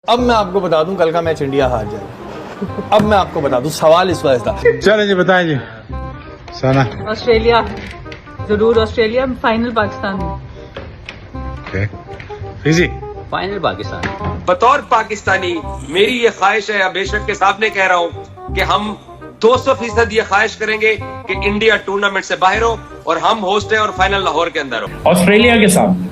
अब मैं आपको बता दूं कल का मैच इंडिया हार जाएगा। अब मैं आपको बता दूं सवाल इस वजह था। चलो जी बताएं जी। सोना ऑस्ट्रेलिया, जरूर ऑस्ट्रेलिया। फाइनल पाकिस्तान में। Fiji final Pakistan. बतौर पाकिस्तानी मेरी ये ख्वाहिश है, बेशक के सामने कह रहा हूँ कि हम 200% ये ख्वाहिश करेंगे कि इंडिया टूर्नामेंट से बाहर हो और हम होस्ट है और फाइनल लाहौर के अंदर हो। ऑस्ट्रेलिया के साथ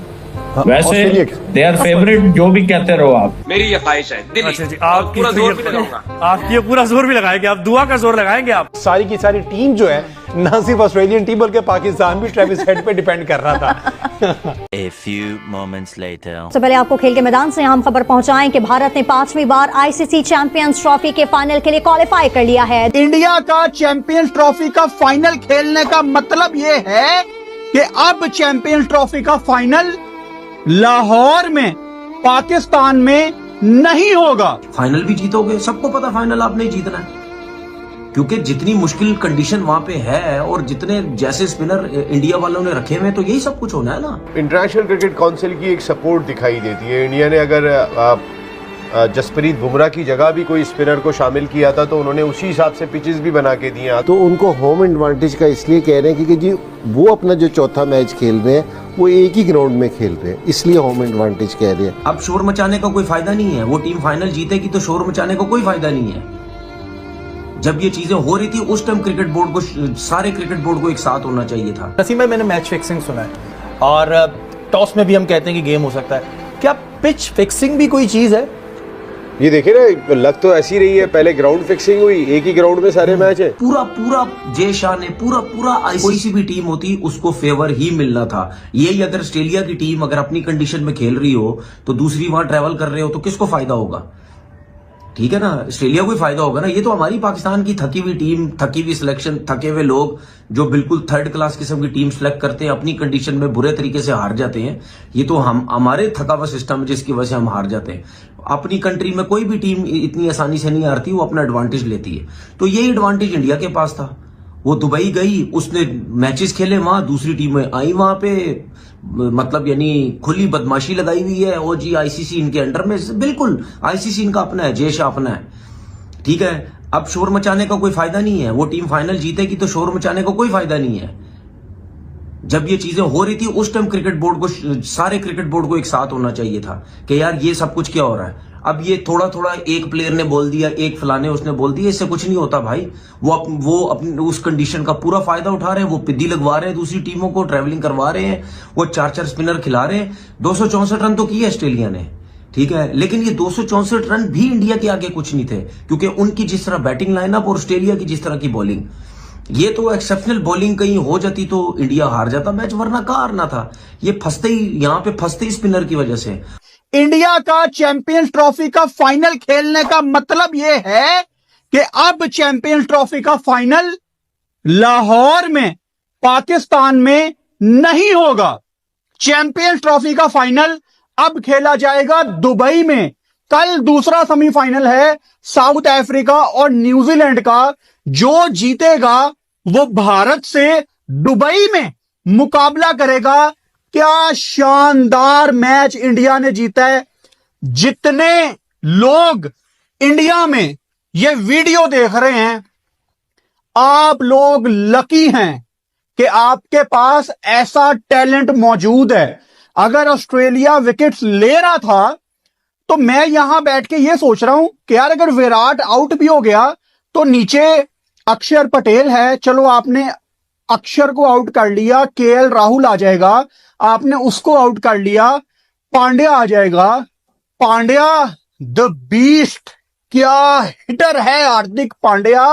वैसे दे आर फेवरेट, जो भी कहते रहो आप। मेरी ये ख्वाहिश है दिली। अच्छा जी, और पूरा जोर भी लगाऊंगा। आप ये पूरा जोर भी लगाएंगे, आप दुआ का जोर लगाएंगे। आप सारी की सारी टीम जो है ना सिर्फ ऑस्ट्रेलियन टीम बल्कि पाकिस्तान भी ट्रेविस हेड पे डिपेंड कर रहा था। A few moments later. तो पहले आपको खेल के मैदान से अहम खबर पहुंचाएं कि भारत ने 5वीं बार आईसीसी चैंपियंस ट्रॉफी के फाइनल के लिए क्वालिफाई कर लिया है। इंडिया का चैंपियंस ट्रॉफी का फाइनल खेलने का मतलब ये है कि अब चैंपियंस ट्रॉफी का फाइनल लाहौर में पाकिस्तान में नहीं होगा। फाइनल भी जीतोगे, सबको पता फाइनल आपने ही जीतना है, क्योंकि जितनी मुश्किल कंडीशन वहां पे है और जितने जैसे स्पिनर इंडिया वालों ने रखे हुए, तो यही सब कुछ होना है ना। इंटरनेशनल क्रिकेट काउंसिल की एक सपोर्ट दिखाई देती है। इंडिया ने अगर जसप्रीत बुमराह की जगह भी कोई स्पिनर को शामिल किया था तो उन्होंने उसी हिसाब से पिचेस भी बना के दिए। तो उनको होम एडवांटेज का इसलिए कह रहे हैं क्योंकि जी वो अपना जो चौथा मैच खेल रहे हैं वो एक ही ग्राउंड में खेल रहे हैं, इसलिए होम एडवांटेज कह रहे हैं। अब शोर मचाने का कोई फायदा नहीं है। वो टीम फाइनल जीतेगी तो शोर मचाने का कोई फायदा नहीं है। जब ये चीजें हो रही थी उस टाइम क्रिकेट बोर्ड को, सारे क्रिकेट बोर्ड को एक साथ होना चाहिए था। नसीम भाई, मैंने मैच फिक्सिंग सुना है और टॉस में भी हम कहते हैं कि गेम हो सकता है। क्या पिच फिक्सिंग भी कोई चीज है? ये देखिए ना, लग तो ऐसी रही है। पहले ग्राउंड फिक्सिंग हुई, एक ही ग्राउंड में सारे मैच है। पूरा जय शाह ने पूरा आईसीसी भी टीम होती उसको फेवर ही मिलना था। यही अगर ऑस्ट्रेलिया की टीम अगर अपनी कंडीशन में खेल रही हो तो दूसरी वहां ट्रेवल कर रहे हो तो किसको फायदा होगा? ठीक है ना, ऑस्ट्रेलिया को ही फायदा होगा ना। ये तो हमारी पाकिस्तान की थकी हुई टीम, थकी हुई सिलेक्शन, थके हुए लोग जो बिल्कुल थर्ड क्लास किस्म की टीम सिलेक्ट करते हैं, अपनी कंडीशन में बुरे तरीके से हार जाते हैं। ये तो हमारे थका हुआ सिस्टम है जिसकी वजह से हम हार जाते हैं। अपनी कंट्री में कोई भी टीम इतनी आसानी से नहीं हारती, वो अपना एडवांटेज लेती है। तो यही एडवांटेज इंडिया के पास था। वो दुबई गई, उसने मैचेस खेले, वहां दूसरी टीमें आई, वहां पे मतलब यानी खुली बदमाशी लगाई हुई है। ओ जी आईसीसी इनके अंडर में, बिल्कुल आईसीसी इनका अपना है, जय शाह अपना है। ठीक है, अब शोर मचाने का कोई फायदा नहीं है। वो टीम फाइनल जीतेगी तो शोर मचाने का कोई फायदा नहीं है। जब ये चीजें हो रही थी उस टाइम क्रिकेट बोर्ड को, सारे क्रिकेट बोर्ड को एक साथ होना चाहिए था कि यार ये सब कुछ क्या हो रहा है। अब ये थोड़ा एक प्लेयर ने बोल दिया, एक फलाने उसने बोल दिया, इससे कुछ नहीं होता भाई। वो अपनी उस कंडीशन का पूरा फायदा उठा रहे हैं। वो पिद्दी लगवा रहे हैं दूसरी टीमों को, ट्रैवलिंग करवा रहे हैं, वो 4-4 स्पिनर खिला रहे हैं। 264 रन तो किए ऑस्ट्रेलिया ने, ठीक है, लेकिन ये 264 रन भी इंडिया के आगे कुछ नहीं थे, क्योंकि उनकी जिस तरह बैटिंग लाइनअप और ऑस्ट्रेलिया की जिस तरह की बॉलिंग, ये तो एक्सेप्शनल बॉलिंग कहीं हो जाती तो इंडिया हार जाता मैच, वरना कहां हारना था। ये यहाँ पे फंसते ही स्पिनर की वजह से। इंडिया का चैंपियंस ट्रॉफी का फाइनल खेलने का मतलब यह है कि अब चैंपियंस ट्रॉफी का फाइनल लाहौर में पाकिस्तान में नहीं होगा। चैंपियंस ट्रॉफी का फाइनल अब खेला जाएगा दुबई में। कल दूसरा सेमीफाइनल है साउथ अफ्रीका और न्यूजीलैंड का। जो जीतेगा वो भारत से दुबई में मुकाबला करेगा। क्या शानदार मैच इंडिया ने जीता है। जितने लोग इंडिया में ये वीडियो देख रहे हैं, आप लोग लकी हैं कि आपके पास ऐसा टैलेंट मौजूद है। अगर ऑस्ट्रेलिया विकेट्स ले रहा था तो मैं यहां बैठ के ये सोच रहा हूं कि यार अगर विराट आउट भी हो गया तो नीचे अक्षर पटेल है, चलो आपने अक्षर को आउट कर लिया, केएल राहुल आ जाएगा, आपने उसको आउट कर लिया, पांड्या आ जाएगा। पांड्या द बीस्ट, क्या हिटर है हार्दिक पांड्या।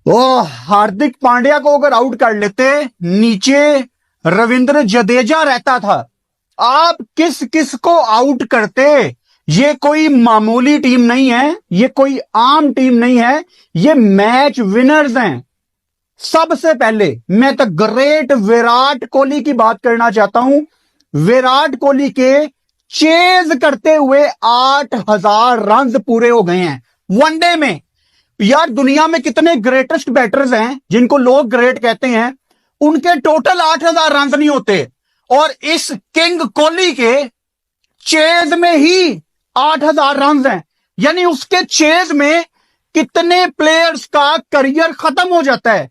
ओ हार्दिक पांड्या को अगर आउट कर लेते, नीचे रविंद्र जडेजा रहता था, आप किस किस को आउट करते। ये कोई मामूली टीम नहीं है, ये कोई आम टीम नहीं है, ये मैच विनर्स हैं। सबसे पहले मैं तो ग्रेट विराट कोहली की बात करना चाहता हूं। विराट कोहली के चेज करते हुए 8000 रन पूरे हो गए हैं वनडे में। यार दुनिया में कितने ग्रेटेस्ट बैटर्स हैं जिनको लोग ग्रेट कहते हैं, उनके टोटल 8000 रन नहीं होते, और इस किंग कोहली के चेज में ही 8,000 रन हैं, यानी उसके चेज में कितने प्लेयर्स का करियर खत्म हो जाता है।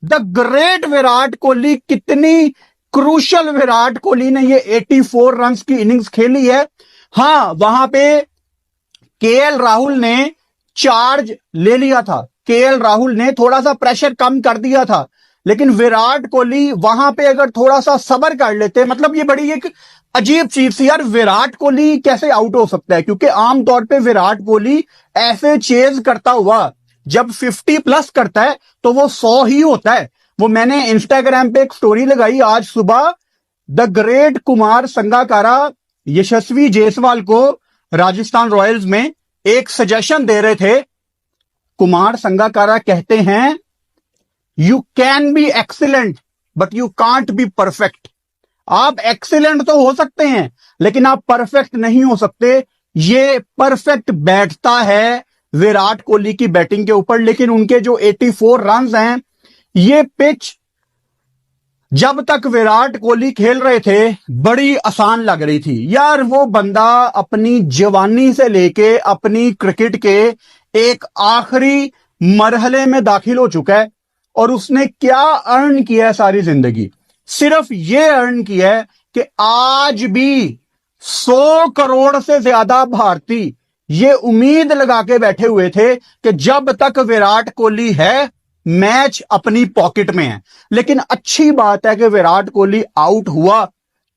द ग्रेट विराट कोहली, कितनी क्रूशल विराट कोहली ने ये 84 रन की इनिंग्स खेली है। हां, वहां पे केएल राहुल ने चार्ज ले लिया था, केएल राहुल ने थोड़ा सा प्रेशर कम कर दिया था, लेकिन विराट कोहली वहां पे अगर थोड़ा सा सब्र कर लेते, मतलब ये बड़ी एक अजीब चीज थी यार, विराट कोहली कैसे आउट हो सकता है, क्योंकि आमतौर पे विराट कोहली ऐसे चेज करता हुआ जब 50 प्लस करता है तो वो 100 ही होता है। वो मैंने इंस्टाग्राम पे एक स्टोरी लगाई आज सुबह, द ग्रेट कुमार संगाकारा यशस्वी जायसवाल को राजस्थान रॉयल्स में एक सजेशन दे रहे थे। कुमार संगाकारा कहते हैं, you can be excellent but you can't be perfect. आप एक्सीलेंट तो हो सकते हैं लेकिन आप परफेक्ट नहीं हो सकते। ये परफेक्ट बैठता है विराट कोहली की बैटिंग के ऊपर, लेकिन उनके जो 84 रन हैं, ये पिच जब तक विराट कोहली खेल रहे थे बड़ी आसान लग रही थी यार। वो बंदा अपनी जवानी से लेके अपनी क्रिकेट के एक आखिरी मरहले में दाखिल हो चुका है और उसने क्या अर्न किया है सारी जिंदगी। सिर्फ ये अर्न किया है कि आज भी 100 करोड़ से ज्यादा भारतीय ये उम्मीद लगा के बैठे हुए थे कि जब तक विराट कोहली है मैच अपनी पॉकेट में है। लेकिन अच्छी बात है कि विराट कोहली आउट हुआ,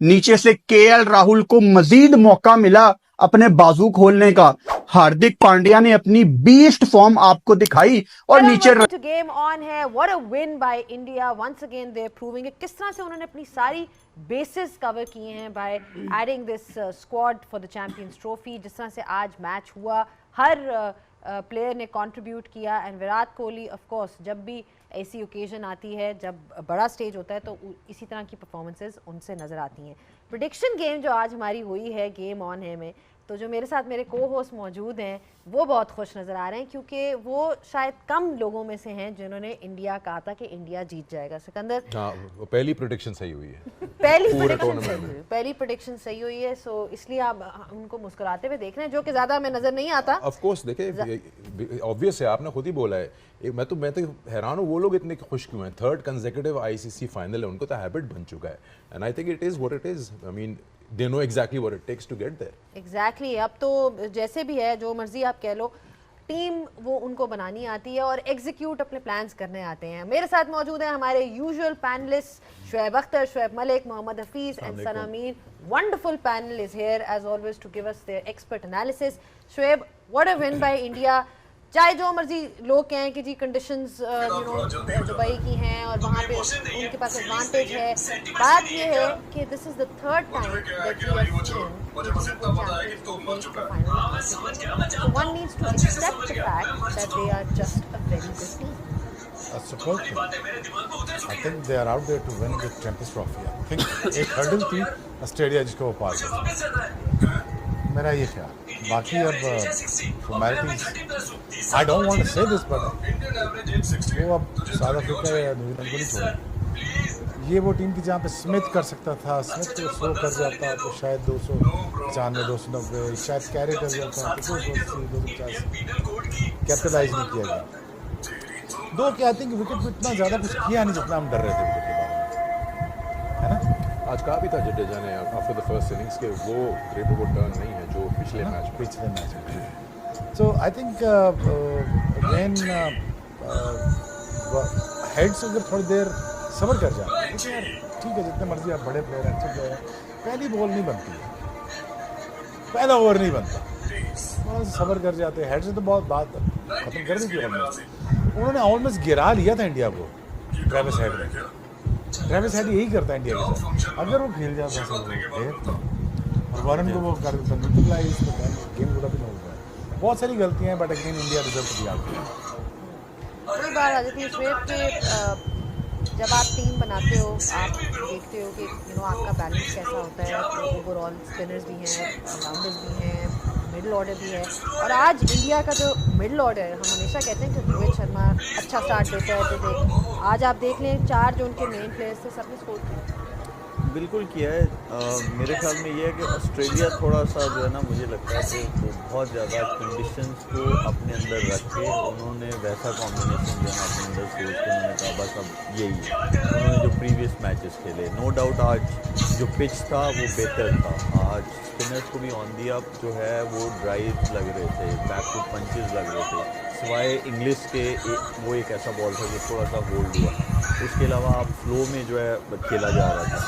नीचे से केएल राहुल को मजीद मौका मिला अपने बाजू खोलने का। हार्दिक पांड्या ने अपनी बीस्ट फॉर्म आपको दिखाई और नीचे गेम ऑन है। What a win by India, once again they are proving किस तरह से उन्होंने अपनी सारी बेसिस कवर किए हैं by adding this squad for the champions trophy. जिस तरह से आज मैच हुआ, हर प्लेयर ने कंट्रीब्यूट किया and Virat Kohli of course जब भी ऐसी ओकेजन आती है, जब बड़ा स्टेज होता है तो इसी तरह की परफॉर्मेंसेस उनसे नज़र आती हैं। प्रेडिक्शन गेम जो आज हमारी हुई है गेम ऑन है में, तो जो मेरे साथ मेरे को होस्ट मौजूद हैं वो बहुत खुश नज़र आ रहे हैं क्योंकि वो शायद कम लोगों में से हैं जिन्होंने इंडिया कहा था कि इंडिया जीत जाएगा। सिकंदर, वो पहली प्रेडिक्शन सही हुई है। पहली प्रेडिक्शन सही हुई है, सो इसलिए आप उनको मुस्कुराते हुए देख रहे हैं, जो कि ज़्यादा हमें नज़र नहीं आता। ऑफ कोर्स देखिए, ऑब्वियस है, आपने खुद ही बोला है। मैं तो हैरान हूँ वो लोग इतने खुश क्यों हैं। 3rd कंसेक्यूटिव आईसीसी फाइनल है, उनको तो हैबिट बन चुका है and I think it is what it is. I mean they know exactly what it takes to get there. Exactly. अब तो जैसे भी है, जो मर्जी आप कह लो, टीम वो उनको बनानी आती है और एग्जीक्यूट अपने प्लान्स करने आते हैं। मेरे साथ मौजूद हैं हमारे usual panelist Shoaib Akhtar, Shoaib Malik, Mohammad Hafeez and Sana Mir. Wonderful panel is here as always to give us their expert analysis. Shoaib, what a win by India. चाहे जो मर्जी लोग कहें कि जी कंडीशंस दुबई की हैं और वहाँ पे उनके पास एडवांटेज है, बात ये है कि this is the 3rd time that we are seeing one needs to accept the fact that they are just a very good team. A support team. I think they are out there to win the Champions Trophy. I think एक hurdle थी Australia जिसको वो पार कर, मेरा ये ख्याल। बाकी अब formalities, I don't want to say this but वो अब साउथ अफ्रीका या न्यूजीलैंड को नहीं छोड़ा। ये वो टीम थी जहाँ पे स्मिथ कर सकता था, स्मिथ को 100 कर जाता तो शायद 295, 290, शायद कैरी कर जाता तो 280, 285 कैपिटलाइज नहीं किया गया। दो कि आई थिंक विकेट पे इतना ज़्यादा कुछ किया नहीं जितना हम डर रहे थे विकेट के बारे में, है ना। आज कहा भी था जडेजा ने आफ्टर द फर्स्ट इनिंग्स के वो ग्रेट ओवर टर्न नहीं है जो पिछले मैच में। सो आई थिंक अगेन हेड्स अगर थोड़ी देर सब्र कर जाए, क्योंकि यार ठीक है जितने मर्जी आप बड़े प्लेयर अच्छे प्लेयर हैं, पहली बॉल नहीं बनती है, पहला ओवर नहीं बनता, बस सब्र कर जाते हैं। हेड से तो बहुत बात खत्म कर दी थी उन्होंने, ऑलमोस्ट गिरा लिया था इंडिया को ट्रेविस हेड ने। ट्रेविस हेड यही करता है इंडिया के साथ, अगर वो खेल जाता है और वारन को वो कर देता न्यूट्रलाइज तो गेम पूरा भी नहीं होता। बहुत सारी गलतियां हैं बट अगेन इंडिया रिजल्ट भी आती है। वही बात आ जाती है शुएब के, जब आप टीम बनाते हो आप देखते हो कि आपका बैलेंस कैसा होता है, ओवरऑल स्पिनर्स भी हैं, ऑलराउंडर्स भी हैं, मिडिल ऑर्डर भी है। और आज इंडिया का जो मिडिल ऑर्डर है, हम हमेशा कहते हैं कि रोहित शर्मा अच्छा स्टार्ट देता है, तो आज आप देख लें 4 जो उनके मेन प्लेयर्स थे सबने स्कोर किया। बिल्कुल किया है। मेरे ख्याल में ये है कि ऑस्ट्रेलिया थोड़ा सा जो है ना, मुझे लगता है कि वो बहुत ज़्यादा कंडीशंस को अपने अंदर रख के उन्होंने वैसा कॉम्बिनेशन जो है अपने अंदर सोच के उन्होंने कहा बस अब यही है। उन्होंने जो प्रीवियस मैचेस खेले, नो डाउट आज जो पिच था वो बेहतर था। आज स्पिनर्स को भी ऑन दी अप जो है वो ड्राइव लग रहे थे, बैक टू पंचेस लग रहे थे, सिवाय इंग्लिश के वो एक ऐसा बॉल था जो थोड़ा सा होल्ड हुआ। उसके अलावा आप फ्लो में जो है खेला जा रहा था।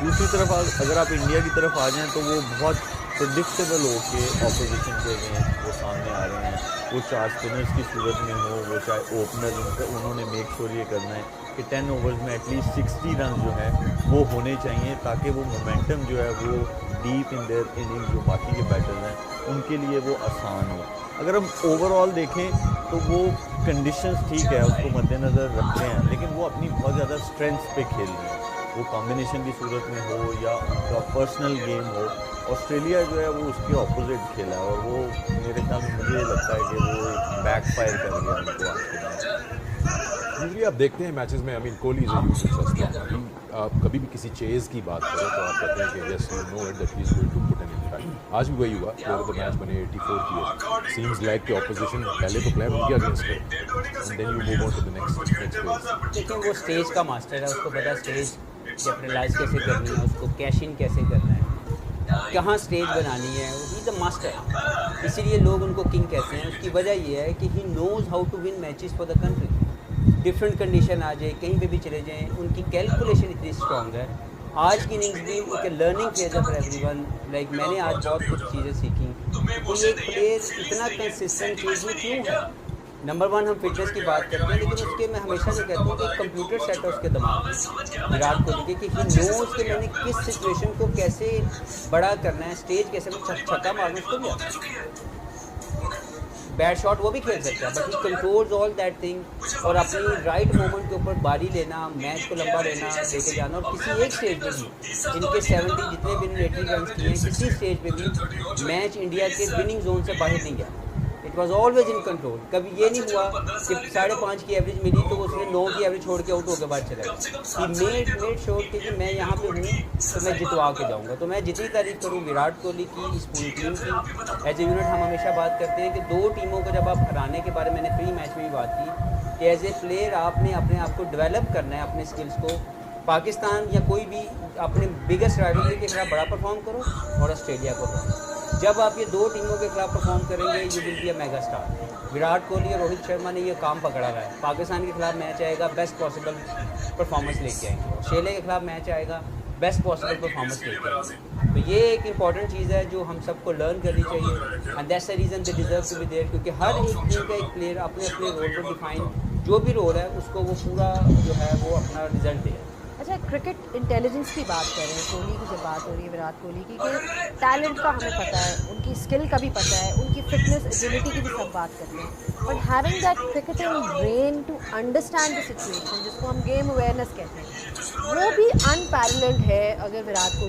दूसरी तरफ अगर आप इंडिया की तरफ आ जाएं तो वो बहुत प्रेडिक्टेबल हो के ऑपोजिशन के अगेंस्ट वो सामने आ रहे हैं। वो 4 स्पिनर्स की सूरत में हो, वो चाहे ओपनर, उन्होंने मेक श्योर ये करना है कि 10 ओवर्स में एटलीस्ट 60 रन जो है वो होने चाहिए, ताकि वो मोमेंटम जो है वो डीप इन देयर इनिंग्स जो बाकी के बैटर्स हैं उनके लिए वो आसान हो। अगर हम ओवरऑल देखें तो वो कंडीशंस ठीक है, उसको मद्देनज़र रखते हैं, लेकिन वो अपनी बहुत ज़्यादा स्ट्रेंथ्स पे खेल रहे हैं। वो कॉम्बिनेशन की सूरत में हो या उनका पर्सनल गेम हो, ऑस्ट्रेलिया जो है वो उसके ऑपोजिट खेला है और वो मेरे ख्याल में मुझे लगता है कि वो बैकफायर कर गया उनको आज के बाद। यूजली आप देखते हैं मैचेस में, I mean Kohli is a huge success. आप कभी भी किसी चेज की बात करें तो आप कहते हैं कि yes you know it that he is going to put an impact. आज भी वही हुआ, तो मैच बने 84 की। सीम्स लाइक कि ऑपोजिशन पहले तो प्लान किया against it and then you move on to the next phase. लेकिन वो स्टेज का मास्टर है, उसको पता स्टेज कैपिटलाइज कैसे करनी है, उसको कैश इन कैसे करना है, कहाँ स्टेज बनानी है। ही द मास्टर, इसीलिए लोग उनको किंग कहते हैं। उसकी वजह ये है कि he knows how to win matches for the country. Different condition आ जाए, कहीं पे भी चले जाएं, उनकी कैलकुलेशन इतनी स्ट्रॉन्ग है। आज की इनिंग्स भी एक लर्निंग फेज है फॉर एवरीवन। लाइक मैंने आज बहुत कुछ चीज़ें सीखी। कोई एक प्लेयर इतना कंसिस्टेंट चीज़ में क्यों है? नंबर 1 हम फिटनेस की बात करते हैं, लेकिन उसके मैं हमेशा जो कहता हूँ कि कंप्यूटर सेट है उसके दिमाग में, विराट कोहली के, कि ही नोज़ कि मैंने किस सिचुएशन को कैसे बड़ा करना है, स्टेज कैसे में छक्का मारना, उसको भी आता है। बैड शॉट वो भी खेल सकता है, but he controls all that thing. और अपनी राइट मोमेंट के ऊपर बारी लेना, मैच को लंबा लेना, लेके जाना। और किसी एक स्टेज पे भी इनके 70 जितने भी 80 रन किए हैं, किसी स्टेज पे भी मैच इंडिया के विनिंग जोन से बाहर नहीं गया। It was always in control. कभी ये नहीं हुआ कि 5.5 की एवरेज मिली तो उसने 9 की एवरेज छोड़ के आउट होकर बाद चला गया। ही मेड श्योर कि मैं यहाँ पे हूँ तो मैं जितवा के जाऊँगा। तो मैं जितनी तारीफ करूँ विराट कोहली की, इस पूरी टीम की। एज ए यूनिट हम हमेशा बात करते हैं कि 2 टीमों को जब आप हराने के बारे में मैंने प्री मैच में भी बात की कि एज ए प्लेयर आपने अपने आप को डेवलप करना है, अपने स्किल्स को। पाकिस्तान या कोई भी अपने बिगेस्ट राइवलरी के खिलाफ बड़ा परफॉर्म करो और ऑस्ट्रेलिया को दो। जब आप ये 2 टीमों के खिलाफ परफॉर्म करेंगे, you will be a mega star. Virat Kohli और रोहित शर्मा ने ये काम पकड़ा हुआ है। पाकिस्तान के खिलाफ मैच आएगा, बेस्ट पॉसिबल परफॉर्मेंस लेके आएंगे। ऑस्ट्रेलिया के खिलाफ मैच आएगा, बेस्ट पॉसिबल परफॉर्मेंस लेके आएंगे। तो ये एक इंपॉर्टेंट चीज़ है जो हम सबको लर्न करनी चाहिए। And that's the reason they deserve to be there, क्योंकि हर एक टीम का एक प्लेयर अपने अपने रोल को डिफाइन, जो भी रोल है उसको वो पूरा जो है वो अपना रिजल्ट दे। अच्छा, क्रिकेट इंटेलिजेंस की बात कर रहे हैं, कोहली की जब बात हो रही है, विराट कोहली की, कि टैलेंट का हमें पता है, उनकी स्किल का भी पता है, उनकी फिटनेस एबिलिटी की भी सब बात करते हैं, but having that cricketing brain to understand the situation, जिसको हम गेम अवेयरनेस कहते हैं, वो भी अनपैरेलल्ड है अगर विराट कोहली